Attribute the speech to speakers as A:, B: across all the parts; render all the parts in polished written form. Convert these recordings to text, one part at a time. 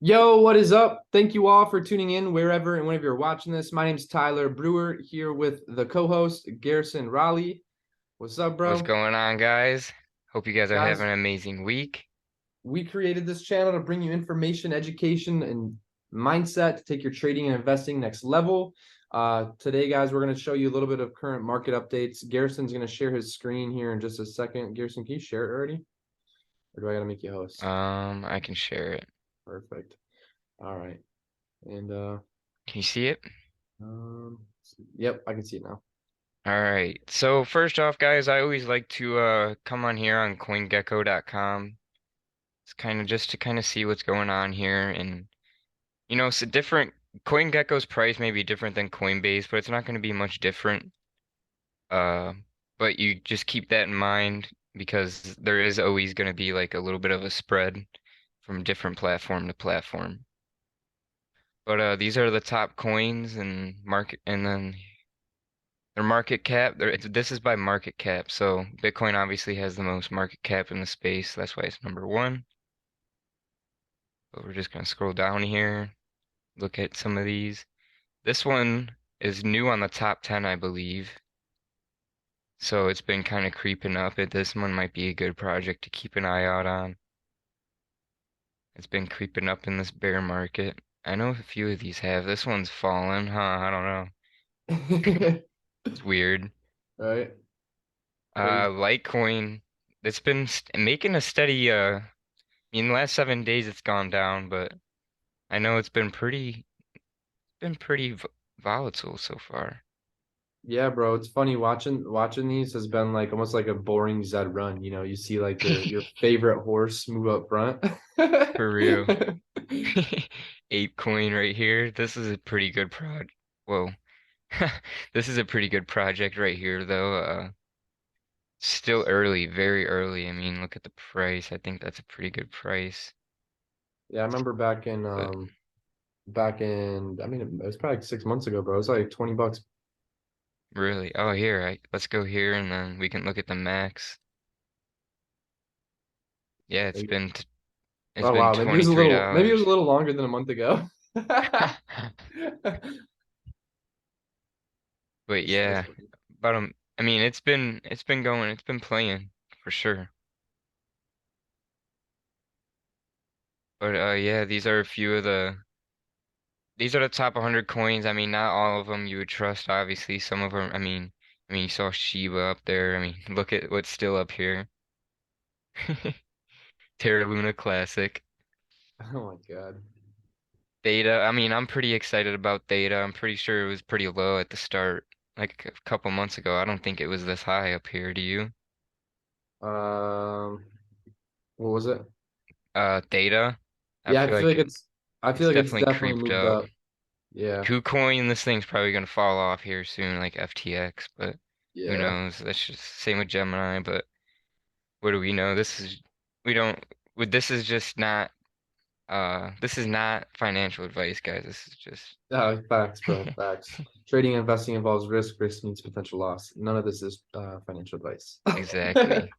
A: Yo, what is up? Thank you all for tuning in wherever and whenever you're watching this. My name's Tyler Brewer here with the co-host Garrison Raleigh. What's up,
B: What's
A: bro?
B: going on, guys? Hope you guys are having
A: Guys,
B: an amazing week.
A: we created this channel to bring you information, education, and mindset to take your trading and investing next level. Today, guys, we're going to show you a little bit of current market updates. Garrison's going to share his screen here in just a second. Garrison, can you share it already? Or do I got to make you host?
B: I can share it.
A: Perfect. All right. And
B: Can you see it?
A: yep, I can see it now.
B: All right. So first off, guys, I always like to come on here on CoinGecko.com. It's kind of just to kind of see what's going on here, and it's a different. CoinGecko's price may be different than Coinbase, but it's not going to be much different. Uh, but you just keep that in mind because there is always going to be like a little bit of a spread from different platform to platform. But these are the top coins and market, and then their market cap. This is by market cap. So Bitcoin obviously has the most market cap in the space. That's why it's number one. But we're just gonna scroll down here, look at some of these. This one is new on the top 10, I believe. So it's been kind of creeping up. This one might be a good project to keep an eye out on. It's been creeping up in this bear market. I know a few of these have. This one's fallen, huh? I don't know. It's weird.
A: Right? Crazy.
B: Litecoin, it's been making a steady, in the last 7 days it's gone down, but I know it's been pretty volatile so far.
A: Yeah, bro, it's funny watching these has been like almost like a boring Zed run. You see like your favorite horse move up front.
B: For real. Ape coin right here. This is a pretty good Whoa. This is a pretty good project right here, though. Still early, very early. I mean, look at the price. I think that's a pretty good price.
A: Yeah, I remember
B: But
A: I mean it was probably like 6 months ago, bro. It was like $20.
B: really, oh, here, let's go here and then we can look at the max. Yeah, it's
A: Oh
B: been
A: wow, maybe it was a
B: $23.
A: little longer than a month ago.
B: But
A: So
B: yeah,
A: funny.
B: I mean, it's been playing for sure. But yeah, these are the top 100 coins. I mean, not all of them you would trust, obviously. Some of them, I mean, you saw Shiba up there. I mean, look at what's still up here. Terra Luna Classic.
A: Oh my God.
B: Data. I mean, I'm pretty excited about Data. I'm pretty sure it was pretty low at the start, like a couple months ago. I don't think it was this high up here. Do you?
A: Um, what was it?
B: Data. I
A: Yeah,
B: feel like
A: I feel
B: it's
A: like it's
B: definitely
A: definitely
B: creeped
A: moved
B: up.
A: up. Yeah.
B: KuCoin, this thing's probably gonna fall off here soon, like FTX, but who
A: Yeah.
B: knows? That's just same with Gemini, but what do we know? We don't, this is just not, this is not financial advice, guys. This is just,
A: Facts, bro. Facts. Trading and investing involves risk. Risk means potential loss. None of this is financial advice.
B: exactly.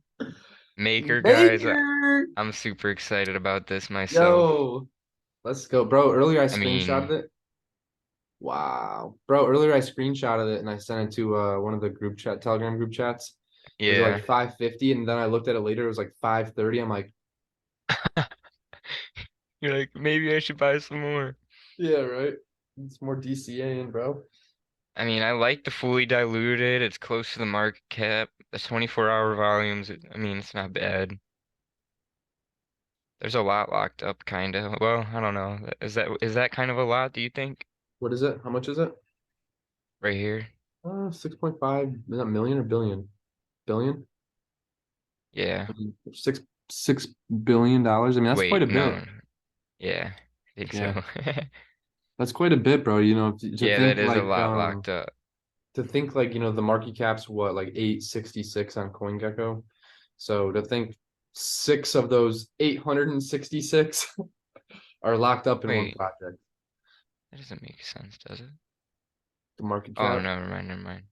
B: Maker, guys,
A: Maker.
B: I'm super excited about this myself.
A: Yo, let's go, bro. Earlier I
B: I
A: screenshotted
B: mean,
A: it. Wow, bro. Earlier I screenshotted it and I sent it to one of the Telegram group chats. It was like
B: yeah.
A: 550, and then I looked at it later. It was like 530. I'm like,
B: You're like, maybe I should buy some more.
A: yeah, right. It's more DCA in, bro.
B: I mean, I like the fully diluted. It's close to the market cap. The 24-hour volumes, I mean, it's not bad. There's a lot locked up, kind of. Well, I don't know. Is that kind of a lot, do you think?
A: What is it? How much is it?
B: Right here?
A: 6.5. Is that million or billion? Billion?
B: Yeah.
A: I mean, $6 billion. I mean, that's quite
B: Wait,
A: a bit.
B: no. Yeah, I think
A: Yeah,
B: so.
A: that's quite a bit, bro.
B: Yeah, that is a lot locked up.
A: to think like the market cap's what, like 866 on CoinGecko. So to think six of those 866 are locked up in one
B: Wait,
A: project.
B: that doesn't make sense, does it?
A: The market
B: Oh,
A: cap.
B: never mind, never mind.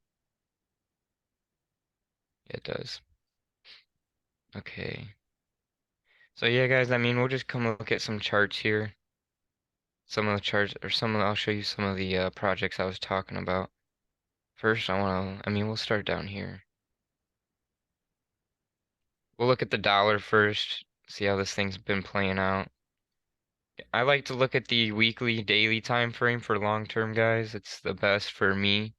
B: Yeah, it does. Okay. So yeah, guys, I mean, we'll just come look at some charts here. some of the charts or I'll show you some of the projects I was talking about. First, I mean, we'll start down here. We'll look at the dollar first, see how this thing's been playing out. I like to look at the weekly, daily time frame for long-term guys. It's the best for me.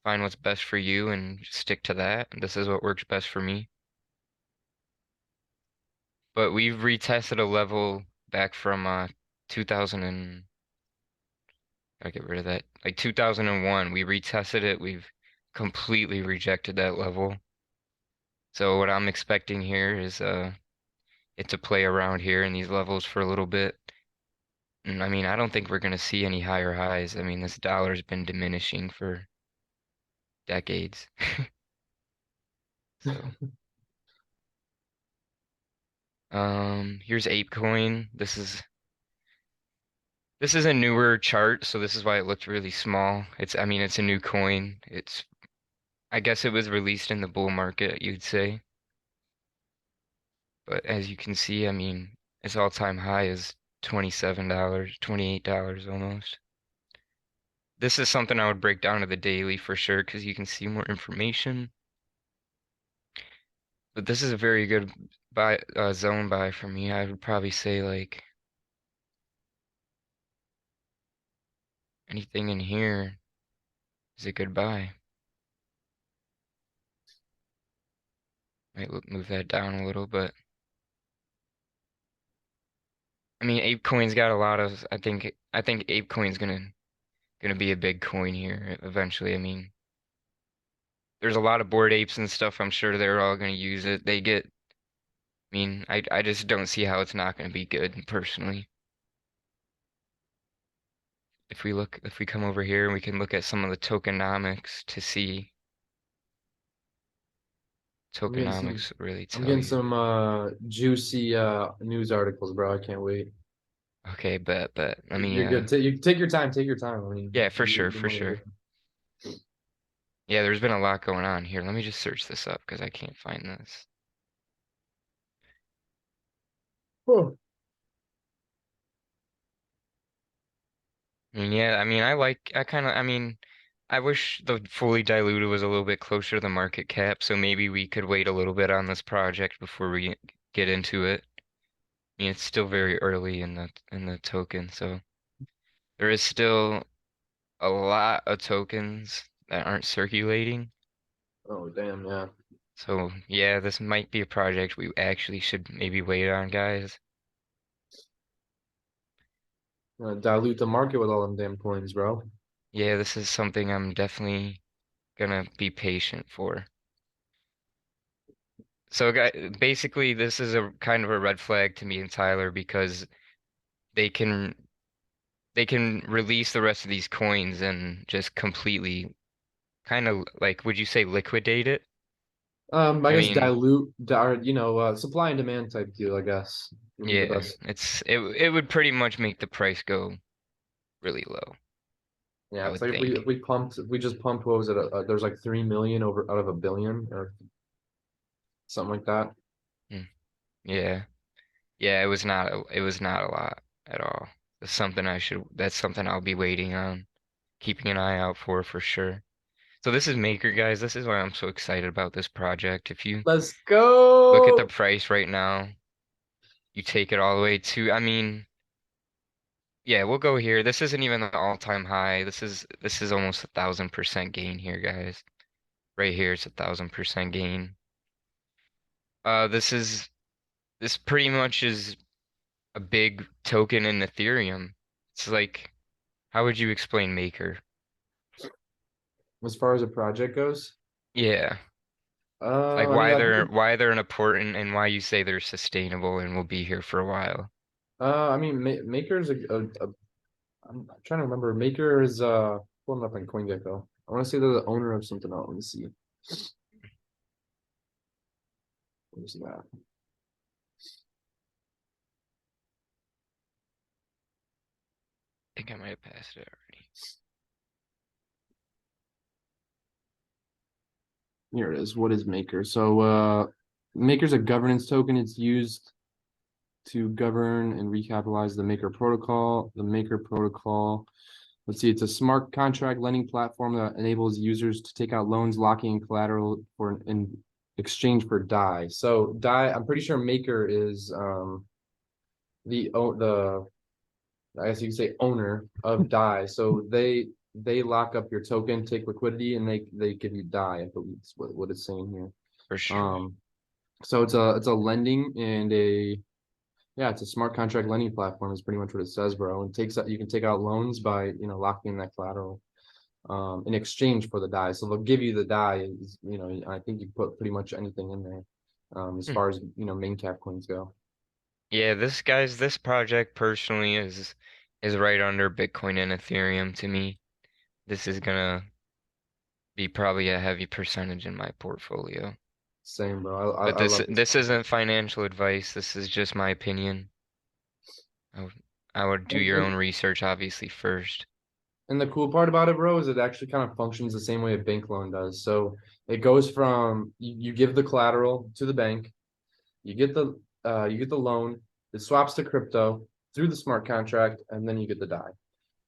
B: Find what's best for you and just stick to that. This is what works best for me. But we've retested a level back from 2000 and I get rid of that. Like 2001, we retested it. We've completely rejected that level. So what I'm expecting here is it to play around here in these levels for a little bit. And I mean, I don't think we're gonna see any higher highs. I mean, this dollar's been diminishing for decades. So, here's ApeCoin. This is a newer chart, so this is why it looked really small. I mean, it's a new coin. I guess it was released in the bull market, you'd say. But as you can see, I mean, its all-time high is $27, $28 almost. This is something I would break down to the daily for sure, because you can see more information. But this is a very good zone buy for me. I would probably say like anything in here is a good buy. Might move that down a little, but I mean, ApeCoin's got a lot of. I think ApeCoin's gonna be a big coin here eventually. I mean, there's a lot of Bored Apes and stuff. I'm sure they're all gonna use it. I mean, I just don't see how it's not gonna be good personally. If we come over here, we can look at some of the tokenomics to see.
A: I'm getting some
B: Tokenomics really
A: I'm
B: tell
A: getting
B: you.
A: some juicy news articles, bro. I can't wait.
B: Okay, but let me
A: You're good. You take your time. Take your time. I mean,
B: yeah, for sure,
A: the
B: for
A: money.
B: sure. Yeah, there's been a lot going on here. Let me just search this up because I can't find this.
A: Oh,
B: I mean, yeah, I mean, I mean, I wish the fully diluted was a little bit closer to the market cap, so maybe we could wait a little bit on this project before we get into it. I mean, it's still very early in the token, so there is still a lot of tokens that aren't circulating.
A: oh damn, yeah.
B: So yeah, this might be a project we actually should maybe wait on, guys.
A: Dilute the market with all them damn coins, bro.
B: Yeah, this is something I'm definitely gonna be patient for. So, basically, this is a kind of a red flag to me and Tyler because they can they can release the rest of these coins and just completely kind of like, would you say liquidate it?
A: I
B: I
A: guess
B: mean,
A: or supply and demand type deal. I guess would be the
B: yeah,
A: best.
B: it would pretty much make the price go really low,
A: Yeah,
B: I
A: it's
B: would
A: like
B: think.
A: if we just pumped what was it? There's like 3 million over out of a billion or something like that.
B: Hmm. Yeah. Yeah, it was not a lot at all. That's something I'll be waiting on, keeping an eye out for sure. So this is Maker, guys. This is why I'm so excited about this project. If you
A: Let's
B: look at the
A: go.
B: price right now, you take it all the way to, I mean, yeah, we'll go here. This isn't even the all-time high. This is almost 1,000% gain here, guys. Right here, it's 1,000% gain. This pretty much is a big token in Ethereum. It's like, how would you explain Maker?
A: As far as a project goes,
B: Yeah. Like
A: I mean, I think
B: why they're an important and why you say they're sustainable and will be here for a while.
A: I mean, Maker's I'm trying to remember. Maker is pulling up on CoinGecko. I want to say they're the owner of something else. Let me see. What is that?
B: I think I might have passed it already.
A: Here it is. What is Maker? So Maker's a governance token. It's used to govern and recapitalize the Maker protocol. The Maker protocol, let's see, it's a smart contract lending platform that enables users to take out loans, locking in collateral for in exchange for DAI. So DAI, I'm pretty sure Maker is the I guess you could say owner of DAI. So they lock up your token, take liquidity, and they give you DAI. I believe is what it's saying here.
B: For sure.
A: Um, so it's a lending and a yeah, it's a smart contract lending platform is pretty much what it says, bro. And takes out you can take out loans by locking in that collateral in exchange for the DAI. So they'll give you the DAI, I think you put pretty much anything in there as
B: Hmm.
A: far as main cap coins go.
B: Yeah, this project personally is right under Bitcoin and Ethereum to me. This is gonna be probably a heavy percentage in my portfolio.
A: Same, bro. I,
B: But
A: I
B: this
A: love this
B: this
A: project.
B: isn't financial advice. This is just my opinion. I would, I would do
A: And,
B: your
A: and
B: own research obviously first.
A: And the cool part about it, bro, is it actually kind of functions the same way a bank loan does. So it goes from you give the collateral to the bank, you get the loan, it swaps to crypto through the smart contract, and then you get the DAI.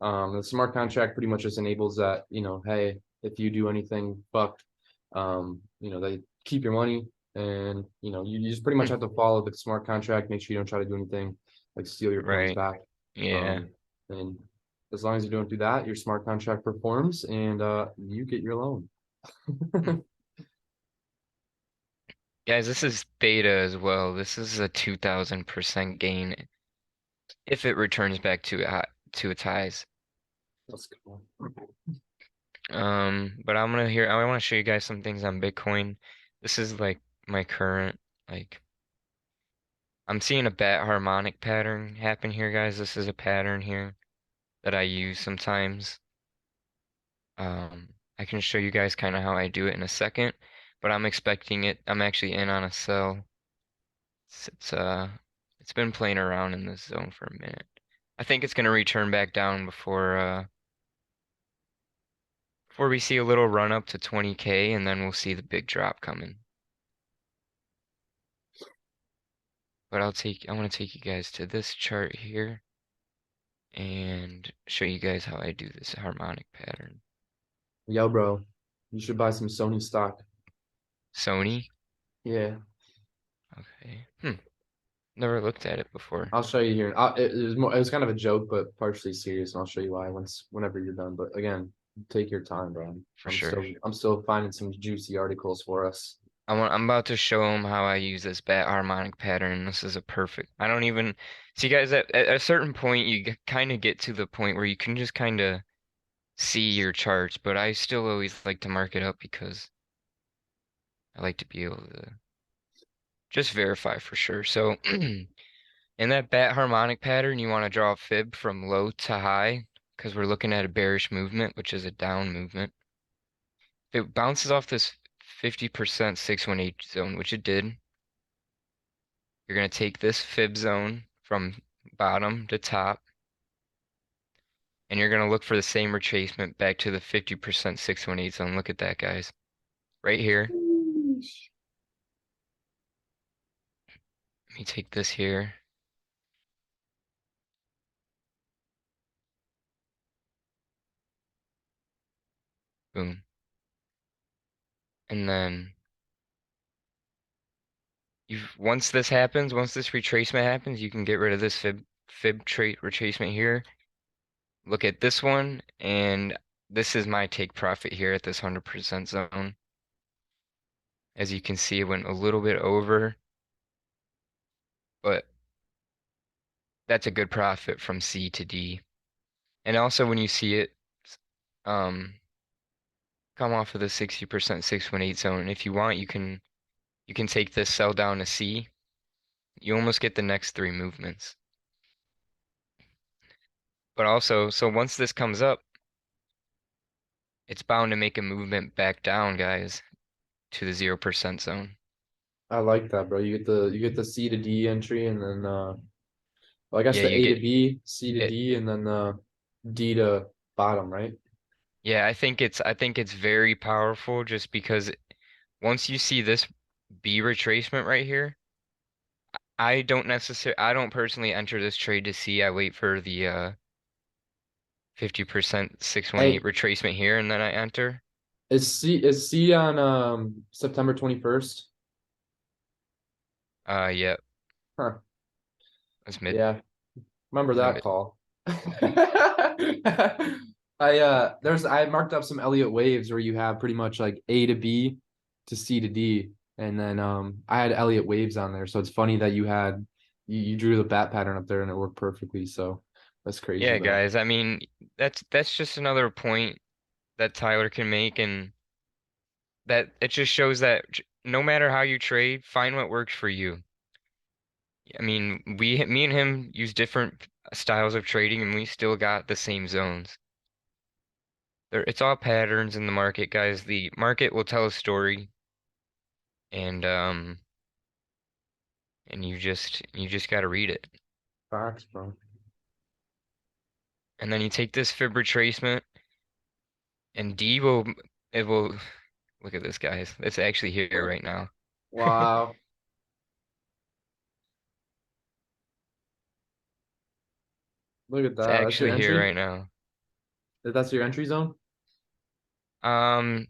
A: The smart contract pretty much just enables that, hey, if you do anything fucked, they keep your money and you just pretty much
B: Hmm.
A: have to follow the smart contract, make sure you don't try to do anything like steal your coins
B: Right.
A: back.
B: Yeah.
A: Um, and as long as you don't do that, your smart contract performs and you get your loan.
B: Hmm. Guys, this is theta as well. This is a 2000% gain if it returns back to its highs.
A: Let's go.
B: But I want to show you guys some things on Bitcoin. This is like my current, like, I'm seeing a bat harmonic pattern happen here, guys. This is a pattern here that I use sometimes. I can show you guys kind of how I do it in a second, but I'm actually in on a sell. It's, it's, uh, it's been playing around in this zone for a minute. I think it's gonna return back down before we see a little run up to 20K, and then we'll see the big drop coming. But I want to take you guys to this chart here and show you guys how I do this harmonic pattern.
A: Yo, bro, you should buy some Sony stock.
B: Sony?
A: Yeah,
B: Okay. Never looked at it before.
A: I'll show you here. It was kind of a joke, but partially serious, and I'll show you why whenever you're done. But again, take your time, bro.
B: For sure.
A: I'm still finding some juicy articles for us.
B: I'm about to show them how I use this bat harmonic pattern. This is a perfect. I don't even see, guys, at a certain point you kind of get to the point where you can just kind of see your charts, but I still always like to mark it up because I like to be able to just verify for sure. So in that bat harmonic pattern, you want to draw a fib from low to high because we're looking at a bearish movement, which is a down movement. If it bounces off this 50% 618 zone, which it did, you're going to take this fib zone from bottom to top, and you're going to look for the same retracement back to the 50% 618 zone. Look at that, guys. Right here. Let me take this here. Boom. And then once this retracement happens, you can get rid of this fib trait retracement here. Look at this one, and this is my take profit here at this 100% zone. As you can see, it went a little bit over, but that's a good profit from C to D. And also when you see it um come off of the 60% 618 zone, if you want, you can take this sell down to C. You almost get the next three movements. But also, so once this comes up, it's bound to make a movement back down, guys, to the 0% zone.
A: I like that, bro. You get the C to D entry, and then well, I guess
B: Yeah,
A: the
B: you
A: A to
B: get
A: B, C to
B: it.
A: D, and then D to bottom, right?
B: Yeah, I think it's very powerful just because once you see this B retracement right here, I don't personally enter this trade to see. I wait for the 50% 618
A: Hey,
B: retracement here and then I enter.
A: is C on September 21st?
B: Yeah,
A: Huh.
B: it's mid
A: Yeah. Remember
B: it's a
A: that
B: mid.
A: call. I marked up some Elliott waves where you have pretty much like A to B to C to D. And then I had Elliott waves on there. So it's funny that you drew the bat pattern up there and it worked perfectly. So that's crazy
B: Yeah,
A: though.
B: guys. I mean, that's just another point that Tyler can make, and that it just shows that no matter how you trade, find what works for you. I mean, me and him use different styles of trading, and we still got the same zones. It's all patterns in the market, guys. The market will tell a story, and you just got to read it.
A: Facts, bro.
B: And then you take this fib retracement, and D will it will look at this, guys. It's actually here right now.
A: Wow. Look at
B: It's
A: that. That's your
B: actually here
A: entry?
B: right now.
A: That's your entry zone?
B: Um,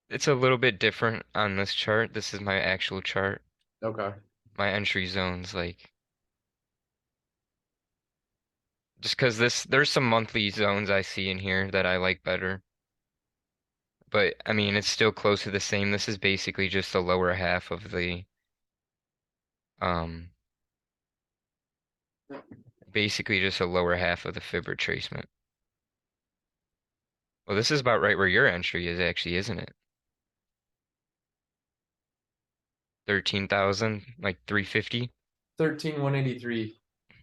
B: it's a little bit different on this chart. This is my actual chart.
A: Okay.
B: My entry zones, like just because there's some monthly zones I see in here that I like better. But I mean, it's still close to the same. This is basically just the lower half of the um basically just a lower half of the fib retracement. Well, this is about right where your entry is actually, isn't it? 13,000, like 350.
A: 13,183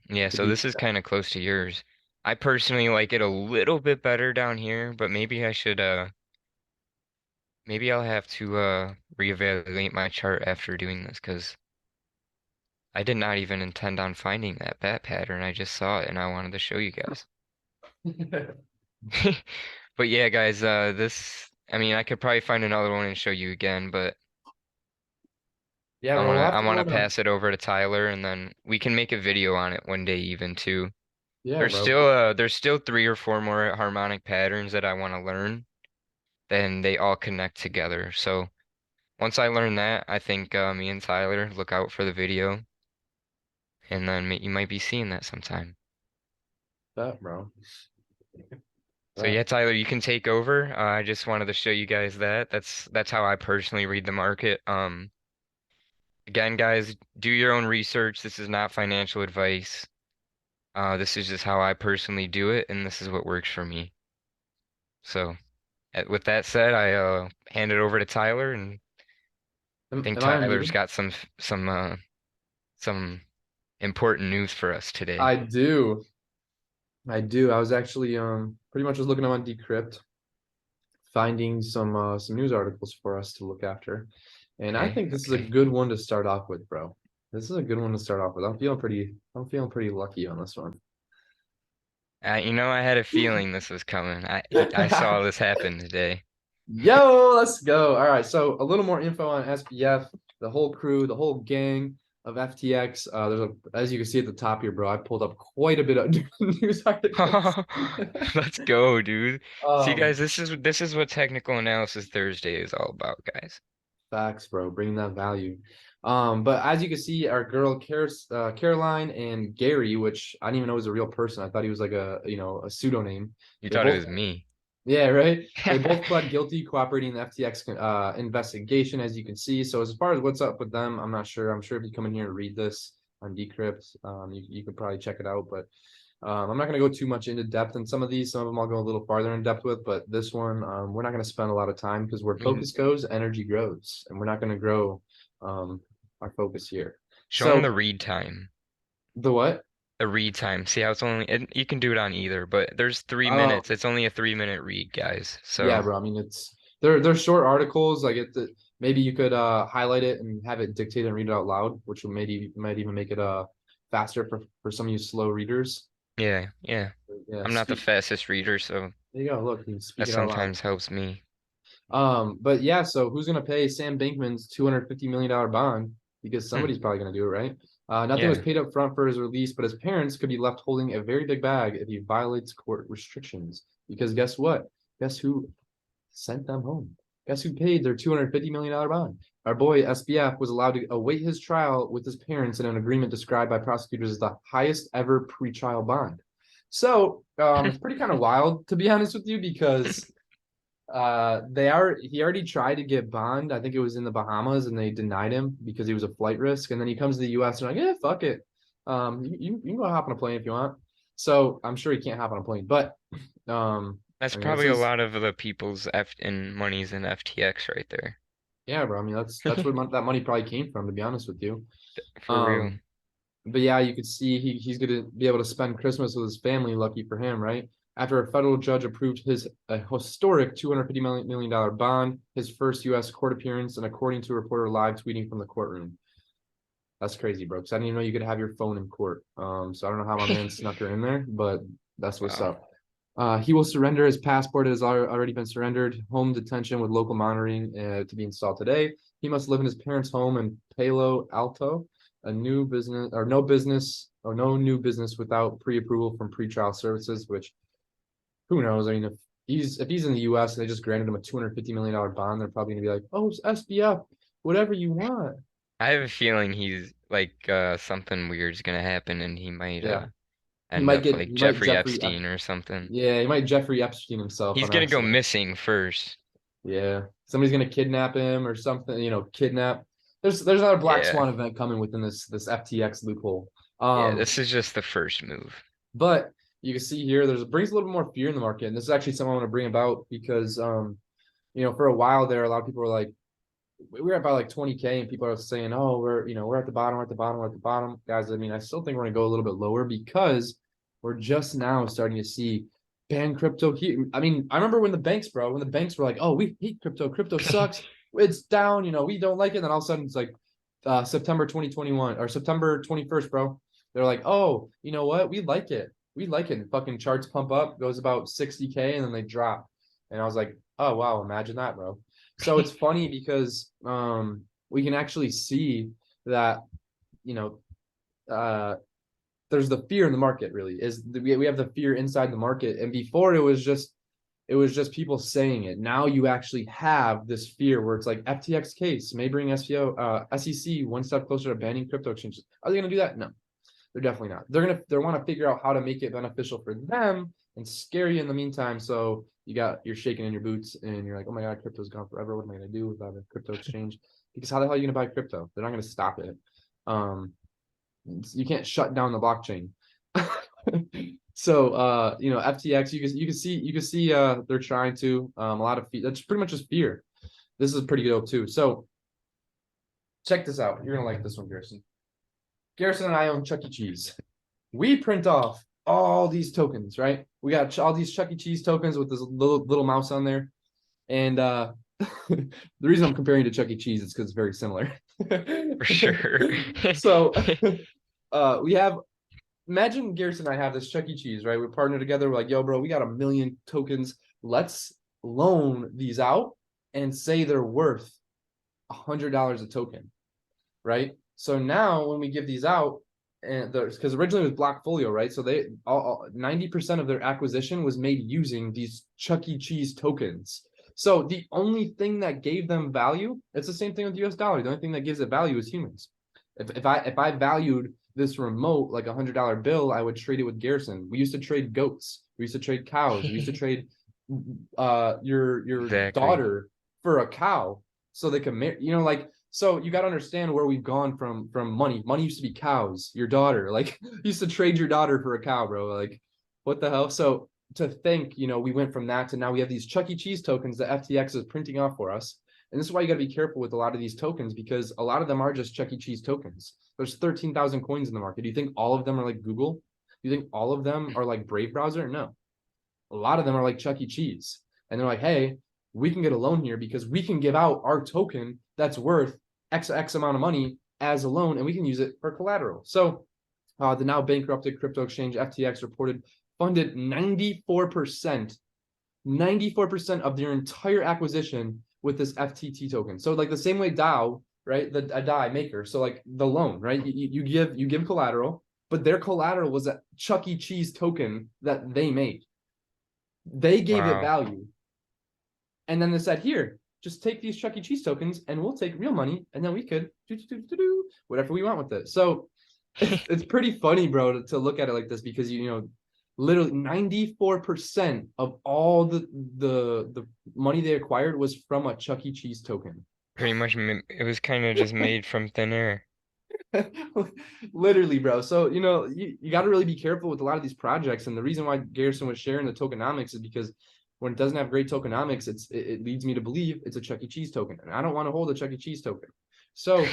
B: Yeah,
A: to
B: so
A: be
B: this is kind of close to yours. I personally like it a little bit better down here, but maybe I'll have to reevaluate my chart after doing this because I did not even intend on finding that bat pattern. I just saw it and I wanted to show you guys.
A: exact.
B: But yeah, guys, I mean, I could probably find another one and show you again, but
A: Yeah,
B: I
A: bro. We'll
B: wanna
A: have
B: I
A: to go
B: wanna
A: on a
B: pass it over to Tyler and then we can make a video on it one day even too.
A: yeah, bro.
B: There's still three or four more harmonic patterns that I want to learn. Then they all connect together. So once I learn that, I think me and Tyler look out for the video, and then you might be seeing that sometime.
A: That, bro.
B: So yeah,
A: That.
B: Tyler, you can take over. I just wanted to show you guys that. That's how I personally read the market. Again, guys, do your own research. This is not financial advice. This is just how I personally do it, and this is what works for me. So, with that said, I hand it over to Tyler, and I think
A: Am I
B: Tyler's
A: unmuted?
B: got some important news for us today.
A: I do. I do. I was actually pretty much just looking up on Decrypt, finding some news articles for us to look after. And I
B: Okay,
A: think this is a
B: okay.
A: good one to start off with, bro. This is a good one to start off with. I'm feeling pretty lucky on this one.
B: I had a feeling this was coming. I saw this happen today.
A: Yo, let's go. All right, so a little more info on SPF, the whole crew, the whole gang of FTX. As you can see at the top here, bro, I pulled up quite a bit of news articles.
B: Let's go, dude. See,
A: Um,
B: guys, this is what Technical Analysis Thursday is all about, guys.
A: Facts, bro, bringing that value. But as you can see, our girl Caroline and Gary, which I didn't even know was a real person. I thought he was like a pseudonym.
B: You
A: They
B: thought it
A: both
B: was me.
A: Yeah, right. They both pled guilty, cooperating in the FTX investigation, as you can see. So as far as what's up with them, I'm not sure. I'm sure if you come in here and read this on Decrypt, you could probably check it out. But I'm not going to go too much into depth in some of these. Some of them I'll go a little farther in depth with. But this one, we're not going to spend a lot of time because where
B: I mean,
A: focus goes, energy grows, and we're not going to grow our focus here.
B: show them the
A: So
B: read time.
A: the what?
B: The read time. See how it's only, and you can do it on either, but there's 3 minutes.
A: Oh,
B: It's only a 3 minute read, guys.
A: yeah,
B: So
A: bro. I mean, they're short articles. Like maybe you could highlight it and have it dictate and read it out loud, which will maybe might even make it faster for some of you slow readers.
B: yeah, yeah.
A: Yeah,
B: I'm not the fastest reader, so
A: there you go. Look, you can speak
B: that
A: it out loud.
B: sometimes helps me.
A: But yeah, so who's gonna pay Sam Bankman's $250 million bond? because somebody's probably going to do it, right? Nothing was
B: Yeah.
A: paid up front for his release, but his parents could be left holding a very big bag if he violates court restrictions. Because guess what? Guess who sent them home? Guess who paid their $250 million bond? Our boy SBF was allowed to await his trial with his parents in an agreement described by prosecutors as the highest ever pretrial bond. So it's pretty kind of wild, to be honest with you, because he already tried to get bond. I think it was in the Bahamas, and they denied him because he was a flight risk. And then he comes to the US and like, yeah, fuck it. You can go hop on a plane if you want. So I'm sure he can't hop on a plane, but
B: That's
A: I mean, this
B: probably a
A: is
B: lot of the people's F in monies in FTX right there.
A: yeah, bro. I mean, that's where that money probably came from, to be honest with you.
B: For real.
A: Um, but yeah, you could see he's gonna be able to spend Christmas with his family. Lucky for him, right? After a federal judge approved his a historic $250 million bond, his first U.S. court appearance, and according to a reporter live tweeting from the courtroom. That's crazy, bro. Because I didn't even know you could have your phone in court. So I don't know how my man snuck her in there, but that's what's
B: Wow.
A: up. He will surrender his passport. It has already been surrendered. Home detention with local monitoring to be installed today. He must live in his parents' home in Palo Alto. A new business or no business or no new business without pre-approval from pretrial services. Which who knows? I mean, if he's in the U.S. and they just granted him a $250 million bond, they're probably gonna be like, "Oh, it's SBF, whatever you want."
B: I have a feeling he's like something weird's gonna happen and he might
A: Yeah,
B: end up
A: he
B: like
A: might
B: Jeffrey Epstein or something.
A: yeah, he might Jeffrey Epstein himself
B: He's
A: on
B: gonna go
A: accident.
B: missing first.
A: Yeah, somebody's gonna kidnap him or something. Kidnap. There's another Black
B: Yeah.
A: Swan event coming within this FTX loophole.
B: Yeah, this is just the first move.
A: But you can see here, brings a little bit more fear in the market, and this is actually something I want to bring about because for a while there, a lot of people were like, we were at about like 20K, and people are saying, oh, we're at the bottom, we're at the bottom, we're at the bottom, guys. I mean, I still think we're gonna go a little bit lower because we're just now starting to see ban crypto here. I mean, I remember when the banks, were like, oh, we hate crypto sucks, it's down, we don't like it. And then all of a sudden it's like September 2021 or September 21st, bro. They're like, oh, you know what? We like it. We like it. And fucking charts pump up, goes about 60K, and then they drop. And I was like, oh wow, imagine that, bro. So it's funny because we can actually see that, you know, uh there's the fear in the market really we have the fear inside the market. And before it was just people saying it. Now you actually have this fear where it's like FTX case may bring SEC one step closer to banning crypto exchanges. Are they going to do that? No, they're definitely not. They want to figure out how to make it beneficial for them and scare you in the meantime. So you're shaking in your boots and you're like, oh my god, crypto's gone forever. What am I going to do without a crypto exchange? Because how the hell are you going to buy crypto? They're not going to stop it. Um, you can't shut down the blockchain. So FTX, you can see they're trying to a lot of fear. That's pretty much just fear. This is pretty dope too. So check this out. You're gonna like this one, Garrison. Garrison and I own Chuck E. Cheese. We print off all these tokens, right? We got all these Chuck E. Cheese tokens with this little mouse on there. And the reason I'm comparing to Chuck E. Cheese is because it's very similar.
B: For sure.
A: So we have imagine Garrison and I have this Chuck E. Cheese, right? We're partnered together. We're like, yo, bro, we got 1 million tokens. Let's loan these out and say they're worth $100 a token, right? So now when we give these out, and because originally it was Blockfolio, right? So they 90% of their acquisition was made using these Chuck E. Cheese tokens. So the only thing that gave them value, it's the same thing with the US dollar. The only thing that gives it value is humans. If I valued this remote like $100 bill, I would trade it with Garrison. We used to trade goats. We used to trade cows. We used to trade your
B: Exactly.
A: daughter for a cow so they can marry. So you got to understand where we've gone from money. Money used to be cows. Your daughter, like, used to trade your daughter for a cow, bro. Like, what the hell? So to think, we went from that to now we have these Chuck E. Cheese tokens that FTX is printing off for us. And this is why you got to be careful with a lot of these tokens, because a lot of them are just Chuck E. Cheese tokens. There's 13,000 coins in the market. Do you think all of them are like Google? Do you think all of them are like Brave browser? No. A lot of them are like Chuck E. Cheese. And they're like, hey, we can get a loan here because we can give out our token that's worth X amount of money as a loan, and we can use it for collateral. So the now bankrupted crypto exchange FTX reported funded 94% of their entire acquisition with this FTT token. So like the same way DAO right? A die maker. So like the loan, right? You give collateral, but their collateral was a Chuck E. Cheese token that they made. They gave it
B: Wow.
A: value. And then they said, here, just take these Chuck E. Cheese tokens and we'll take real money. And then we could do whatever we want with it. So it's pretty funny, bro, to look at it like this because you know, literally 94% of all the money they acquired was from a Chuck E. Cheese token.
B: Pretty much, it was kind of just made from thin air.
A: Literally, bro. So, you know, you got to really be careful with a lot of these projects. And the reason why Garrison was sharing the tokenomics is because when it doesn't have great tokenomics, it leads me to believe it's a Chuck E. Cheese token. And I don't want to hold a Chuck E. Cheese token. So,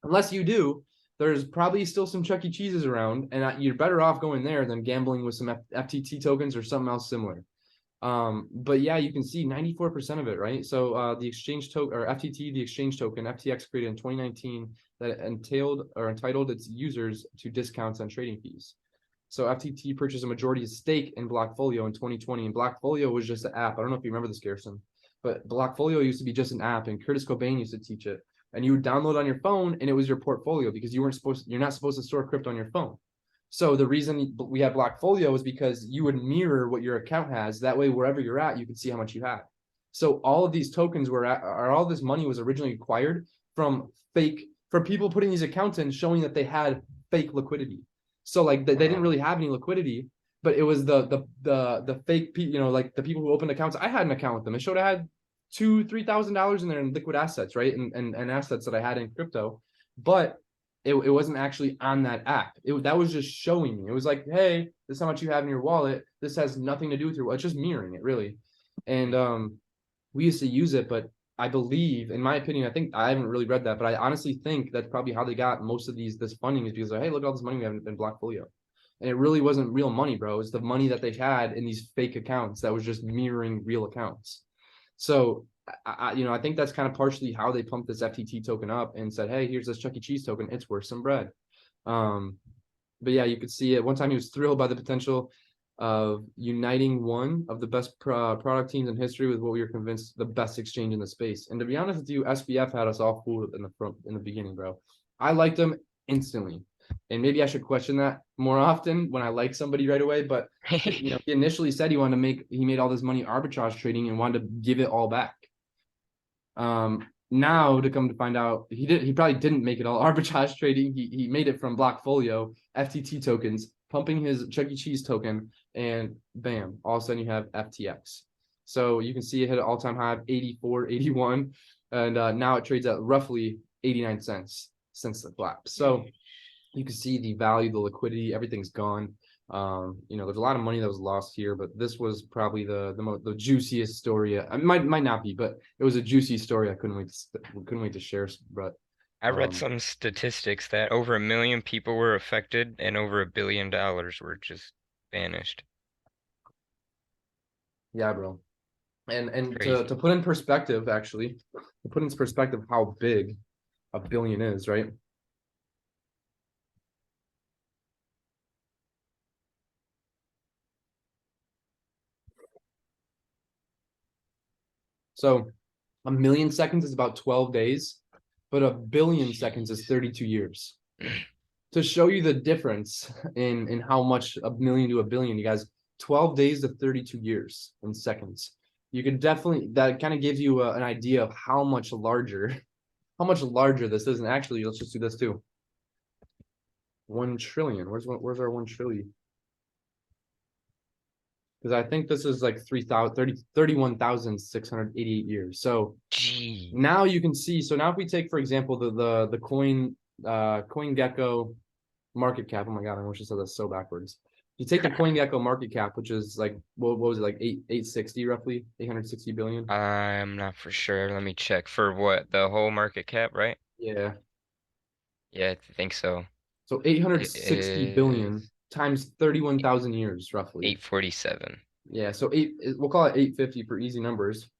A: unless you do, there's probably still some Chuck E. Cheeses around, and you're better off going there than gambling with some FTT tokens or something else similar. But yeah, you can see 94% of it, right? So the exchange token or FTT, the exchange token, FTX created in 2019 that entitled its users to discounts on trading fees. So FTT purchased a majority stake in Blockfolio in 2020, and Blockfolio was just an app. I don't know if you remember this, Garrison, but Blockfolio used to be just an app, and Curtis Cobain used to teach it. And you would download on your phone, and it was your portfolio because you're not supposed to store crypto on your phone. So the reason we have Blockfolio is because you would mirror what your account has. That way, wherever you're at, you can see how much you have. So all of these tokens all this money was originally acquired from people putting these accounts in, showing that they had fake liquidity. So like they didn't
B: Wow.
A: really have any liquidity, but it was the fake, you know, like the people who opened accounts. I had an account with them. It showed I had $2,000-3,000 in there in liquid assets, right? And assets that I had in crypto, but it wasn't actually on that app. That was just showing me. It was like, hey, this is how much you have in your wallet. This has nothing to do with your wallet. It's just mirroring it, really. And we used to use it, but I believe, in my opinion, I think I haven't really read that, but I honestly think that's probably how they got most of this funding is because like, hey, look at all this money we have in Blockfolio. And it really wasn't real money, bro. It's the money that they had in these fake accounts that was just mirroring real accounts. So I think that's kind of partially how they pumped this FTT token up and said, hey, here's this Chuck E. Cheese token. It's worth some bread. But yeah, you could see at one time he was thrilled by the potential of uniting one of the best product teams in history with what we were convinced the best exchange in the space. And to be honest with you, SBF had us all fooled in the beginning, bro. I liked them instantly. And maybe I should question that more often when I like somebody right away. But you know, he initially said he made all this money arbitrage trading and wanted to give it all back. Now to come to find out, he probably didn't make it all arbitrage trading. He made it from Blockfolio, FTT tokens, pumping his Chuck E. Cheese token, and bam, all of a sudden you have FTX. So you can see it hit an all-time high of 84, 81, and now it trades at roughly 89 cents since the collapse. So you can see the value, the liquidity, everything's gone. You know, there's a lot of money that was lost here, but this was probably the juiciest story. It might not be, but it was a juicy story. I couldn't wait to share. But
B: I read some statistics that over 1 million people were affected and over $1 billion were just vanished.
A: yeah, bro. And to
B: Crazy.
A: put in perspective, actually, to put in perspective how big a billion is, right? So 1 million seconds is about 12 days, but 1 billion seconds is 32 years. To show you the difference in how much a million to a billion, you guys, 12 days to 32 years in seconds. You can definitely, that kind of gives you an idea of how much larger this is. And actually, let's just do this too. 1 trillion. Where's our 1 trillion? Because I think this is like 31,688 years. So
B: Gee.
A: now you can see. So now if we take, for example, the CoinGecko market cap. Oh my god, I wish I said that so backwards. You take the CoinGecko market cap, which is like what was it, like 860 roughly, 860 billion.
B: I'm not for sure. Let me check for what? The whole market cap, right?
A: Yeah.
B: Yeah, I think so.
A: So 860
B: It is
A: billion times 31,000 years roughly.
B: 847.
A: Yeah, so we'll call it 850 for easy numbers.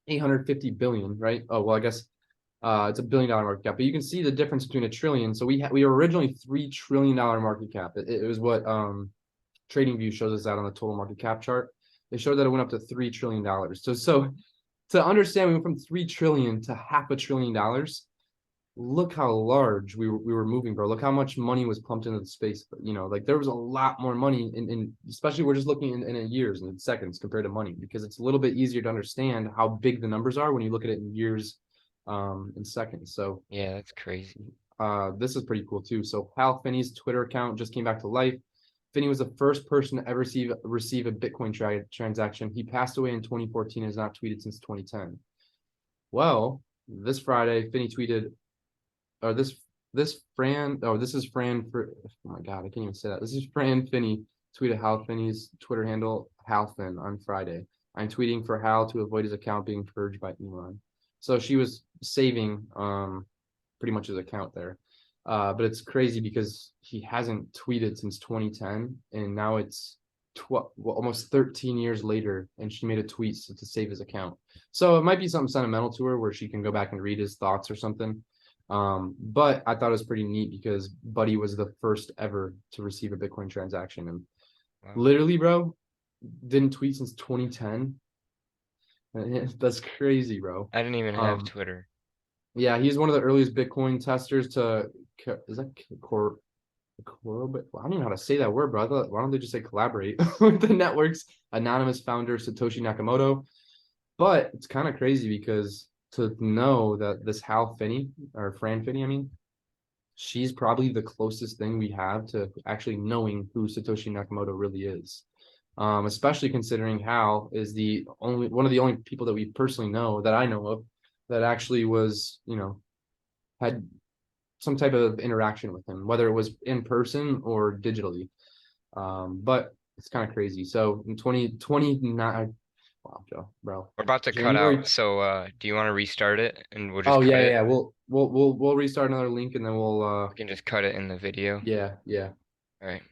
A: 850 billion, right? Oh, well, I guess it's a $1 billion market cap, but you can see the difference between a trillion. So we were originally $3 trillion market cap. It was what TradingView shows us that on the total market cap chart. They showed that it went up to $3 trillion. So to understand, we went from 3 trillion to $500 billion. look how large we were moving, bro. Look how much money was pumped into the space. But like there was a lot more money in especially we're just looking in years and in seconds compared to money because it's a little bit easier to understand how big the numbers are when you look at it in years, in seconds. So
B: Yeah, that's crazy.
A: this is pretty cool too. So Hal Finney's Twitter account just came back to life. Finney was the first person to ever receive a Bitcoin transaction. He passed away in 2014 and has not tweeted since 2010. Well, this Friday, Finney tweeted, or this is Fran for, oh my God, I can't even say that. This is Fran Finney tweeted Hal Finney's Twitter handle, Halfin, on Friday. I'm tweeting for Hal to avoid his account being purged by Elon. So she was saving pretty much his account there. But it's crazy because he hasn't tweeted since 2010, and now it's almost 13 years later, and she made a tweet to save his account. So it might be something sentimental to her where she can go back and read his thoughts or something. But I thought it was pretty neat because Buddy was the first ever to receive a Bitcoin transaction, and
B: Wow.
A: literally, bro, didn't tweet since 2010. That's crazy, bro.
B: I didn't even have
A: Um,
B: Twitter.
A: yeah, he's one of the earliest Bitcoin testers to, is that but I don't even know how to say that word, bro. Why don't they just say collaborate with the network's anonymous founder, Satoshi Nakamoto? But it's kind of crazy because to know that this Hal Finney, or Fran Finney, I mean, she's probably the closest thing we have to actually knowing who Satoshi Nakamoto really is. Especially considering Hal is one of the only people that we personally know that I know of that actually was, had some type of interaction with him, whether it was in person or digitally. But it's kind of crazy. So in 2029, wow, Joe, bro,
B: We're about to cut
A: January.
B: out, so do you want to restart it and we'll just
A: Oh
B: cut
A: yeah, yeah,
B: it?
A: yeah. We'll restart another link and then we'll
B: We can just cut it in the video.
A: yeah, yeah.
B: All right.